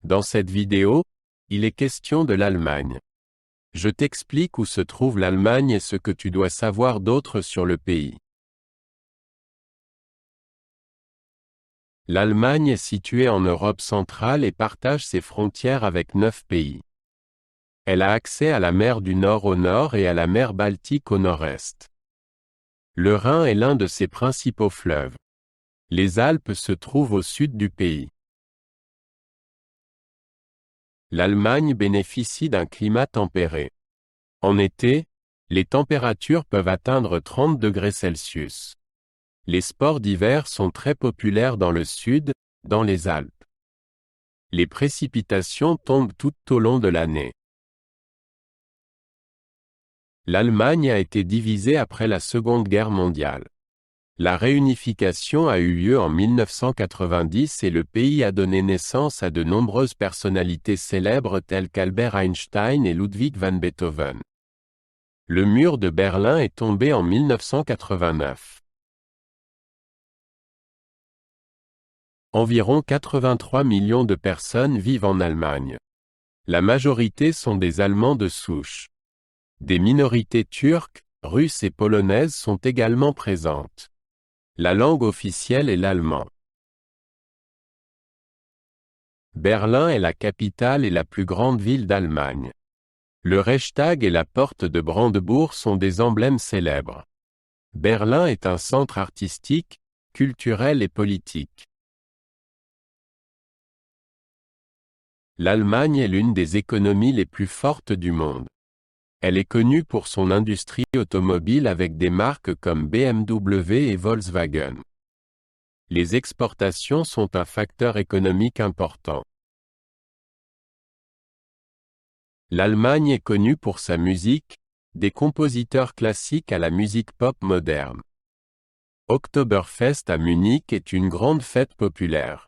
Dans cette vidéo, il est question de l'Allemagne. Je t'explique où se trouve l'Allemagne et ce que tu dois savoir d'autre sur le pays. L'Allemagne est située en Europe centrale et partage ses frontières avec 9 pays. Elle a accès à la mer du Nord au nord et à la mer Baltique au nord-est. Le Rhin est l'un de ses principaux fleuves. Les Alpes se trouvent au sud du pays. L'Allemagne bénéficie d'un climat tempéré. En été, les températures peuvent atteindre 30 degrés Celsius. Les sports d'hiver sont très populaires dans le sud, dans les Alpes. Les précipitations tombent tout au long de l'année. L'Allemagne a été divisée après la Seconde Guerre mondiale. La réunification a eu lieu en 1990 et le pays a donné naissance à de nombreuses personnalités célèbres telles qu'Albert Einstein et Ludwig van Beethoven. Le mur de Berlin est tombé en 1989. Environ 83 millions de personnes vivent en Allemagne. La majorité sont des Allemands de souche. Des minorités turques, russes et polonaises sont également présentes. La langue officielle est l'allemand. Berlin est la capitale et la plus grande ville d'Allemagne. Le Reichstag et la porte de Brandebourg sont des emblèmes célèbres. Berlin est un centre artistique, culturel et politique. L'Allemagne est l'une des économies les plus fortes du monde. Elle est connue pour son industrie automobile avec des marques comme BMW et Volkswagen. Les exportations sont un facteur économique important. L'Allemagne est connue pour sa musique, des compositeurs classiques à la musique pop moderne. Oktoberfest à Munich est une grande fête populaire.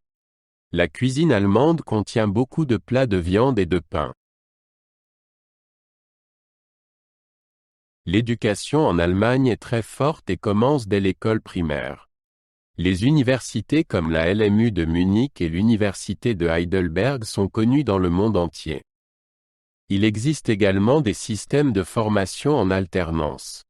La cuisine allemande contient beaucoup de plats de viande et de pain. L'éducation en Allemagne est très forte et commence dès l'école primaire. Les universités comme la LMU de Munich et l'université de Heidelberg sont connues dans le monde entier. Il existe également des systèmes de formation en alternance.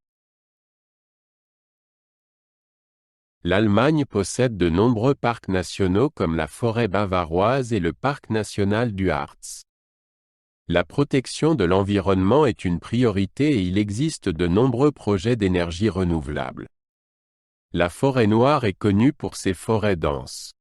L'Allemagne possède de nombreux parcs nationaux comme la forêt bavaroise et le parc national du Harz. La protection de l'environnement est une priorité et il existe de nombreux projets d'énergie renouvelable. La forêt noire est connue pour ses forêts denses.